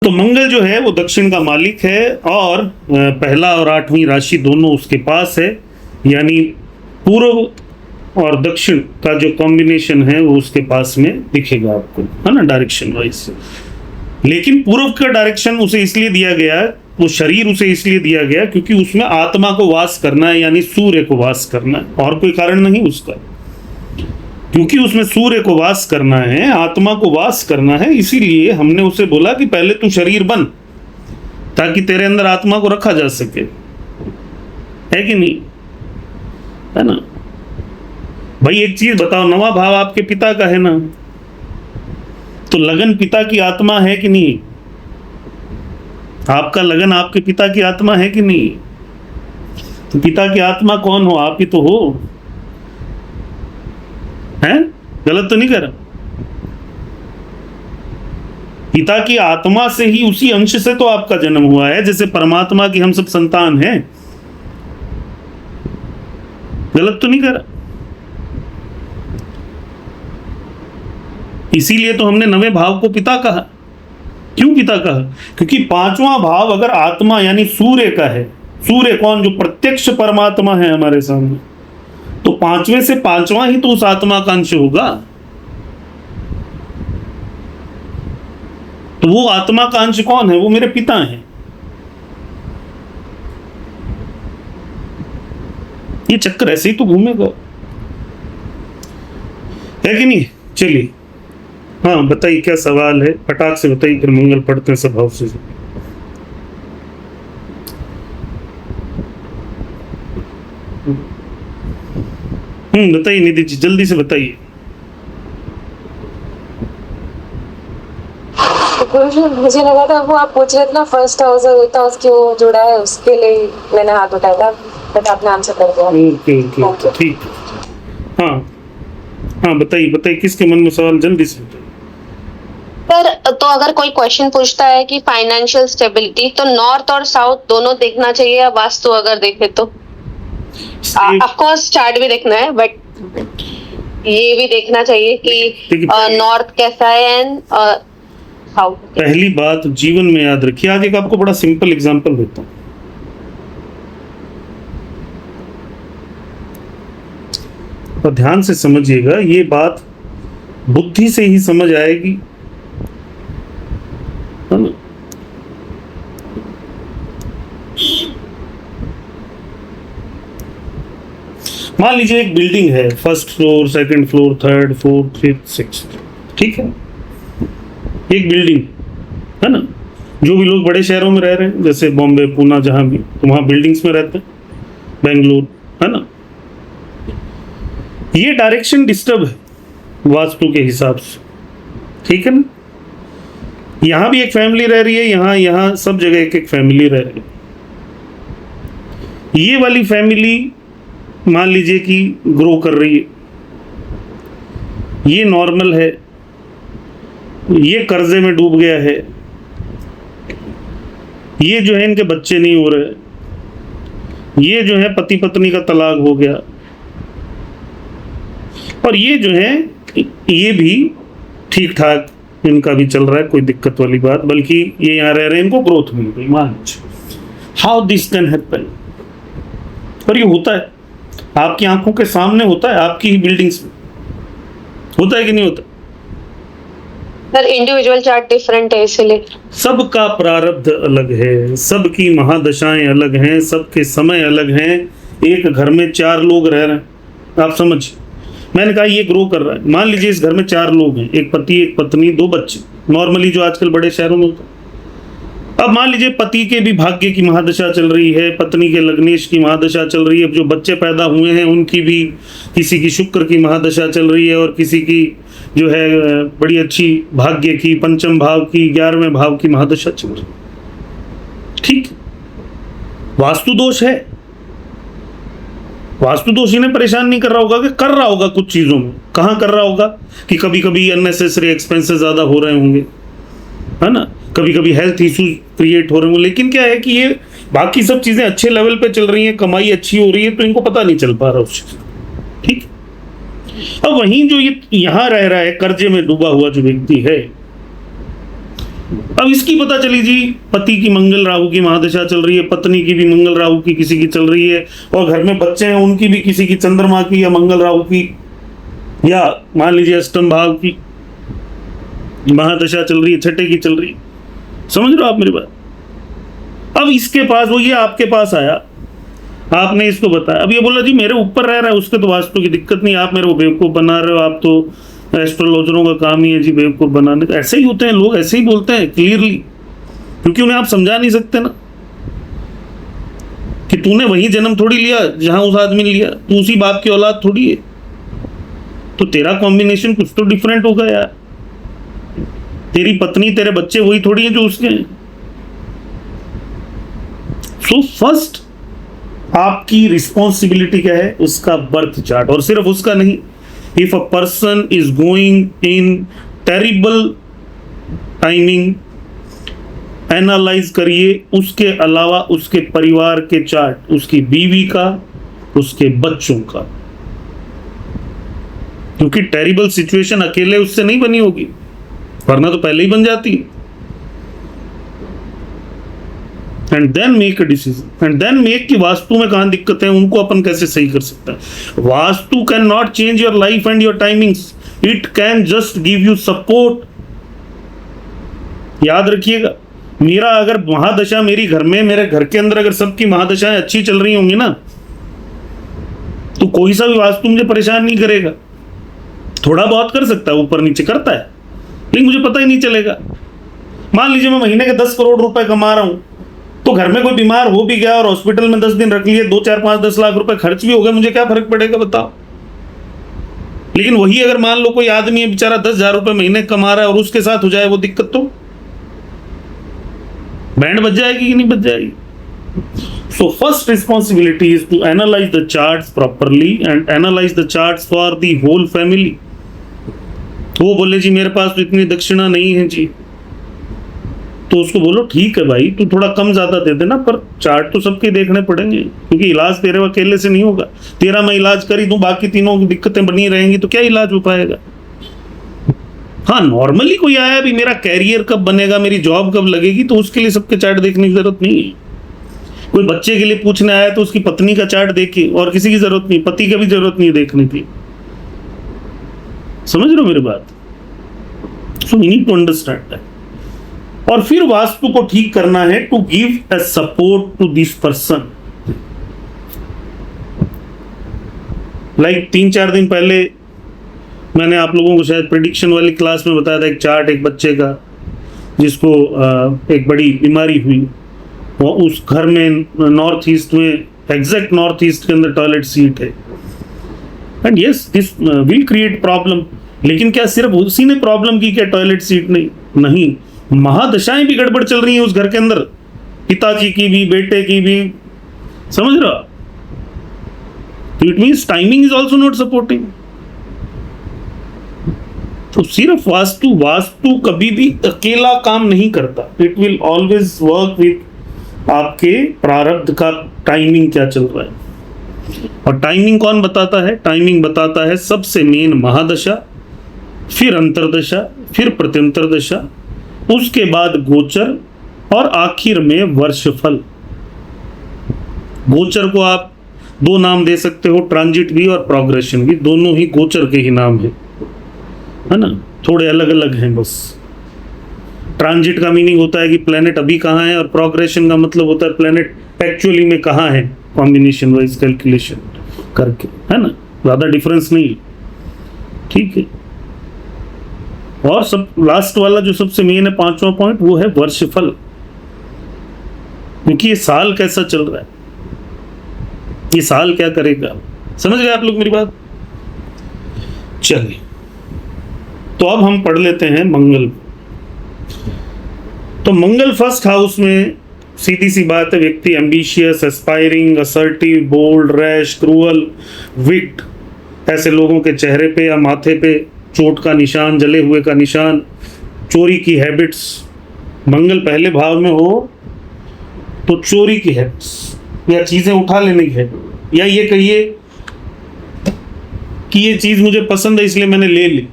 तो मंगल जो है वो दक्षिण का मालिक है और पहला और आठवीं राशि दोनों उसके पास है, यानी पूर्व और दक्षिण का जो कॉम्बिनेशन है वो उसके पास में दिखेगा आपको, है ना, डायरेक्शन वाइज। लेकिन पूर्व का डायरेक्शन उसे इसलिए दिया गया, वो शरीर उसे इसलिए दिया गया क्योंकि उसमें आत्मा को वास करना है, यानी सूर्य को वास करना है, और कोई कारण नहीं उसका। क्योंकि उसमें सूर्य को वास करना है, आत्मा को वास करना है, इसीलिए हमने उसे बोला कि पहले तू शरीर बन ताकि तेरे अंदर आत्मा को रखा जा सके, है कि नहीं, है ना। भाई एक चीज बताओ, नवा भाव आपके पिता का है ना, तो लगन पिता की आत्मा है कि नहीं? आपका लगन आपके पिता की आत्मा है कि नहीं? तो पिता की आत्मा कौन हो? आप ही तो हो, हैं? गलत तो नहीं कर? पिता की आत्मा से ही, उसी अंश से तो आपका जन्म हुआ है, जैसे परमात्मा की हम सब संतान हैं। गलत तो नहीं कर? इसीलिए तो हमने नवे भाव को पिता कहा। क्यों पिता कहा? क्योंकि पांचवा भाव अगर आत्मा यानी सूर्य का है, सूर्य कौन? जो प्रत्यक्ष परमात्मा है हमारे सामने, तो पांचवें से पांचवा ही तो उस आत्मा का अंश होगा। तो वो आत्मा का अंश कौन है? वो मेरे पिता हैं। ये चक्कर ऐसे ही तो घूमेगा, है कि नहीं? चलिए, हाँ बताइए क्या सवाल है, फटाक से बताइए, फिर मंगल पढ़ते हैं स्वभाव से। बताइए निधि जी, जल्दी से बताइए। मुझे लगा था वो आप पूछ रहे थे ना, फर्स्ट हाउस और एट हाउस क्यों जुड़ा है, उसके लिए मैंने हाथ उठाया था, बट आपने आंसर कर दिया। ओके, ठीक। हाँ हाँ बताइए बताइए, किसके मन में सवाल, जल्दी से। सर तो अगर कोई क्वेश्चन पूछता है कि फाइनेंशियल स्टेबिलिटी, तो नॉर्थ और साउथ दोनों देखना चाहिए या वास्तु अगर देखे तो? ऑफ कोर्स चार्ट भी देखना है, बट ये भी देखना चाहिए कि नॉर्थ कैसा है एंड साउथ। पहली बात जीवन में याद रखिए, आज एक आपको बड़ा सिंपल एग्जांपल देता हूं। और ध्यान से समझिएगा, ये बात बुद्धि से ही समझ आएगी, है ना। मान लीजिए एक बिल्डिंग है, first floor, second floor, third, fourth, fifth, sixth, ठीक है, एक बिल्डिंग है ना। जो भी लोग बड़े शहरों में रह रहे हैं, जैसे बॉम्बे, पूना, जहां भी, तो वहां बिल्डिंग्स में रहते हैं, बेंगलुरु, है ना। ये डायरेक्शन डिस्टर्ब है वास्तु के हिसाब से, ठीक है ना। यहां भी एक फैमिली रह रही है, यहां सब जगह एक एक फैमिली रह रही है। ये वाली फैमिली मान लीजिए कि ग्रो कर रही है, ये नॉर्मल है, ये कर्जे में डूब गया है, ये जो है इनके बच्चे नहीं हो रहे, ये जो है पति पत्नी का तलाक हो गया, और ये जो है ये भी ठीक ठाक इनका भी चल रहा है, कोई दिक्कत वाली बात, बल्कि ये यहाँ रह रहे हैं, इनको ग्रोथ मिल गई, मान लीजिए। How this can happen? और ये होता है, आपकी आंखों के सामने होता है, आपकी ही बिल्डिंग्स में होता है कि नहीं होता? सर इंडिविजुअल चार्ट डिफरेंट है, इसलिए सबका प्रारब्ध अलग है, सबकी महादशाएं अलग हैं, सबके समय अलग हैं। एक घर में 4 लोग रह रहे हैं, आप समझ, मैंने कहा ये ग्रो कर रहा है। मान लीजिए इस घर में 4 लोग हैं, एक पति, एक पत्नी, 2 बच्चे, नॉर्मली जो आजकल बड़े शहरों में होता है। अब मान लीजिए पति के भी भाग्य की महादशा चल रही है, पत्नी के लग्नेश की महादशा चल रही है, जो बच्चे पैदा हुए हैं उनकी भी, किसी की शुक्र की महादशा चल रही है, और किसी की जो है बड़ी अच्छी भाग्य की पंचम भाव की, 11वें भाव की महादशा चल रही है, ठीक। वास्तु दोष है, वास्तु दोष इन्हें परेशान नहीं कर रहा होगा कि कर रहा होगा कुछ चीजों में, कहाँ कर रहा होगा कि कभी कभी अननेसेसरी एक्सपेंसेस ज्यादा हो रहे होंगे, है ना, कभी कभी हेल्थ इश्यूज क्रिएट हो रहे होंगे, लेकिन क्या है कि ये बाकी सब चीजें अच्छे लेवल पे चल रही हैं, कमाई अच्छी हो रही है, तो इनको पता नहीं चल पा रहा उस चीज, ठीक। अब वहीं जो ये यहाँ रह रहा है कर्जे में डूबा हुआ जो व्यक्ति है, अब इसकी पता चली जी, पति की मंगल राहु की महादशा चल रही है, पत्नी की भी मंगल राहु की किसी की चल रही है, और घर में बच्चे हैं उनकी भी किसी की चंद्रमा की या मंगल राहु की या मान लीजिए अष्टम भाव की महादशा चल रही है, छठे की चल रही है। समझ रहे हो आप मेरी बात? अब इसके पास वो ये आपके पास आया, आपने इसको बताया, अब ये बोला जी मेरे ऊपर रह रहा है, उसके तो वास्तु की दिक्कत नहीं, आप मेरे को बेवकूफ़ बना रहे हो, आप तो एस्ट्रोलॉजरों का काम ही है जी बेवकूफ़ बनाने का। ऐसे ही होते हैं लोग, ऐसे ही बोलते हैं क्लियरली, क्योंकि उन्हें आप समझा नहीं सकते ना कि तूने वही जन्म थोड़ी लिया जहां उस आदमी ने लिया, तू उसी बाप की औलाद थोड़ी है, तो तेरा कॉम्बिनेशन कुछ तो डिफरेंट होगा यार, तेरी पत्नी तेरे बच्चे वही थोड़ी हैं जो उसके हैं। सो फर्स्ट आपकी रिस्पॉन्सिबिलिटी क्या है? उसका बर्थ चार्ट, और सिर्फ उसका नहीं, if a person is going in terrible timing, analyse करिए उसके अलावा उसके परिवार के चार्ट, उसकी बीवी का, उसके बच्चों का, क्योंकि टेरिबल सिचुएशन अकेले उससे नहीं बनी होगी, वरना तो पहले ही बन जाती। And then make a decision, and then make कि वास्तु में कहां दिक्कत है, उनको अपन कैसे सही कर सकते हैं। Vastu can not change your life and your timings, it can just give you support. याद रखिएगा, मेरा अगर महादशा मेरी घर में, मेरे घर के अंदर अगर सबकी महादशाएं अच्छी चल रही होंगी ना, तो कोई सा भी वास्तु मुझे परेशान नहीं करेगा। थोड़ा बहुत कर सकता है, ऊपर नीचे करता है, लेकिन मुझे पता ही नहीं चलेगा। मान लीजिए मैं महीने के 10 करोड़ रुपए कमा रहा हूं, तो घर में कोई बीमार हो भी गया और हॉस्पिटल में 10 दिन रख लिए, 2, 4, 5, 10 लाख रुपए खर्च भी हो गए, मुझे क्या फर्क पड़ेगा बताओ। लेकिन वही अगर मान लो कोई आदमी है बेचारा 10,000 रुपए महीने कमा रहा है और उसके साथ हो जाए वो दिक्कत, तो बैंड बज जाएगी कि नहीं बज जाएगी। So first responsibility is to analyse the charts properly and analyse the charts for the whole family. वो बोले जी मेरे पास तो इतनी दक्षिणा नहीं है जी, तो उसको बोलो ठीक है भाई, तू थोड़ा कम ज्यादा दे देना, पर चार्ट तो सबके देखने पड़ेंगे, क्योंकि इलाज तेरे अकेले से नहीं होगा। तेरा मैं इलाज कर ही दूं, बाकी तीनों की दिक्कतें बनी रहेंगी, तो क्या इलाज हो पाएगा। हाँ, नॉर्मली कोई आया भी मेरा कैरियर कब बनेगा, मेरी जॉब कब लगेगी, तो उसके लिए सबके चार्ट देखने की जरूरत नहीं है। कोई बच्चे के लिए पूछने आया तो उसकी पत्नी का चार्ट देखिए, और किसी की जरूरत नहीं, पति का भी जरूरत नहीं देखने की। समझ रहे हो मेरी बात? So we need to understand that. और फिर वास्तु को ठीक करना है to give a support to this person. Like 3-4 दिन पहले मैंने आप लोगों को शायद प्रेडिक्शन वाली क्लास में बताया था एक चार्ट, एक बच्चे का जिसको एक बड़ी बीमारी हुई, वो उस घर में नॉर्थ ईस्ट में, एग्जैक्ट नॉर्थ ईस्ट के अंदर टॉयलेट सीट है। And yes, this will create problem. लेकिन क्या सिर्फ उसी ने प्रॉब्लम की, क्या टॉयलेट सीट नहीं, महादशाएं भी गड़बड़ चल रही हैं उस घर के अंदर, पिताजी की भी, बेटे की भी। समझ रहा? It means timing is also not supporting. तो सिर्फ वास्तु कभी भी अकेला काम नहीं करता, it will always work with आपके प्रारब्ध का टाइमिंग क्या चल रहा है। और टाइमिंग कौन बताता है? टाइमिंग बताता है सबसे मेन महादशा, फिर अंतरदशा, फिर प्रत्यंतर दशा, उसके बाद गोचर, और आखिर में वर्षफल। गोचर को आप 2 नाम दे सकते हो, ट्रांजिट भी और प्रोग्रेशन भी, दोनों ही गोचर के ही नाम है ना, थोड़े अलग अलग हैं बस। ट्रांजिट का मीनिंग होता है कि प्लेनेट अभी कहाँ है, और प्रोग्रेशन का मतलब होता है प्लेनेट एक्चुअली में कहाँ है, कॉम्बिनेशन वाइज कैलकुलेशन करके, है ना, ज़्यादा डिफरेंस नहीं, ठीक है। और सब लास्ट वाला जो सबसे मेन है, 5वां पॉइंट, वो है वर्षफल, क्योंकि ये साल कैसा चल रहा है, ये साल क्या करेगा। समझ गए आप लोग मेरी बात? चलिए, तो अब हम पढ़ लेते हैं मंगल। तो मंगल फर्स्ट हाउस में सीधी सी बात है, व्यक्ति ambitious, aspiring, assertive, bold, rash, cruel, wicked, ऐसे लोगों के चेहरे पे या माथे पे चोट का निशान, जले हुए का निशान, चोरी की हैबिट्स। मंगल पहले भाव में हो तो चोरी की हैबिट्स या चीजें उठा लेने की हैबिट, या ये कहिए कि ये चीज मुझे पसंद है इसलिए मैंने ले ली,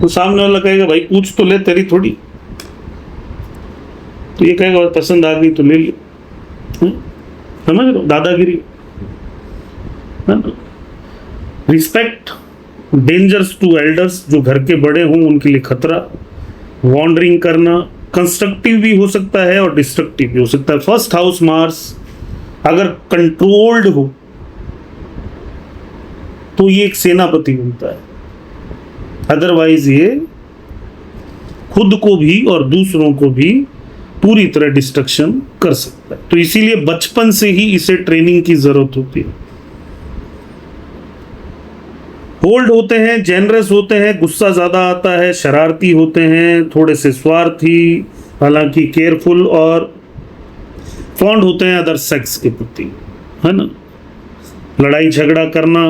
तो सामने वाला कहेगा भाई पूछ तो ले, तेरी थोड़ी, तो ये कहेगा पसंद आ गई तो ले ली, समझ लो, दादागिरी है ना। रिस्पेक्ट, डेंजर्स टू एल्डर्स, जो घर के बड़े हों उनके लिए खतरा। वॉन्डरिंग करना कंस्ट्रक्टिव भी हो सकता है और डिस्ट्रक्टिव भी हो सकता है। फर्स्ट हाउस मार्स अगर कंट्रोल्ड हो तो ये एक सेनापति बनता है, अदरवाइज ये खुद को भी और दूसरों को भी पूरी तरह डिस्ट्रक्शन कर सकता है। तो इसीलिए बचपन से ही इसे ट्रेनिंग की जरूरत होती है। होल्ड होते हैं, जेनरस होते हैं, गुस्सा ज्यादा आता है, शरारती होते हैं, थोड़े से स्वार्थी, हालांकि केयरफुल, और फॉन्ड होते हैं अदर सेक्स के प्रति, है ना। लड़ाई झगड़ा करना,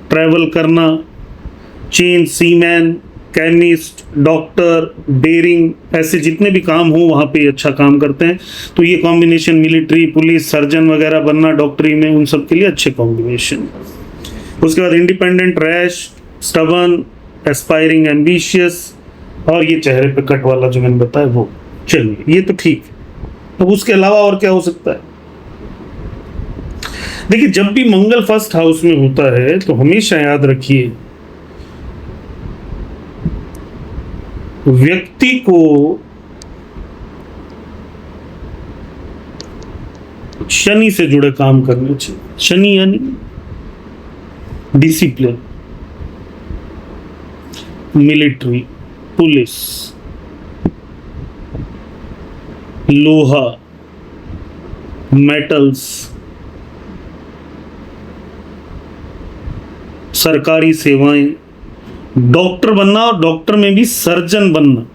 ट्रैवल करना, चेन सीमैन, केमिस्ट, डॉक्टर, डेयरिंग, ऐसे जितने भी काम हो वहाँ पे अच्छा काम करते हैं। तो ये कॉम्बिनेशन मिलिट्री, पुलिस, सर्जन वगैरह बनना डॉक्टरी में, उन सब के लिए अच्छे कॉम्बिनेशन। उसके बाद independent, rash, stubborn, aspiring, ambitious, और ये चेहरे पे कट वाला जो मैंने बताया वो। चलिए ये तो ठीक है। अब उसके अलावा और क्या हो सकता है? देखिए, जब भी मंगल फर्स्ट हाउस में होता है तो हमेशा याद रखिए, व्यक्ति को शनि से जुड़े काम करने चाहिए। शनि यानी डिसिप्लिन, मिलिट्री, पुलिस, लोहा, मेटल्स, सरकारी सेवाएं, डॉक्टर बनना, और डॉक्टर में भी सर्जन बनना,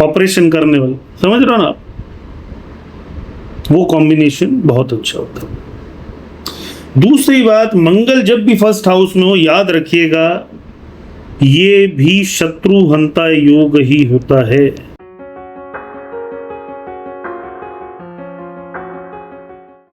ऑपरेशन करने वाले, समझ रहे हो ना आप? वो कॉम्बिनेशन बहुत अच्छा होता है। दूसरी बात, मंगल जब भी फर्स्ट हाउस में हो, याद रखिएगा ये भी शत्रु हंता योग ही होता है।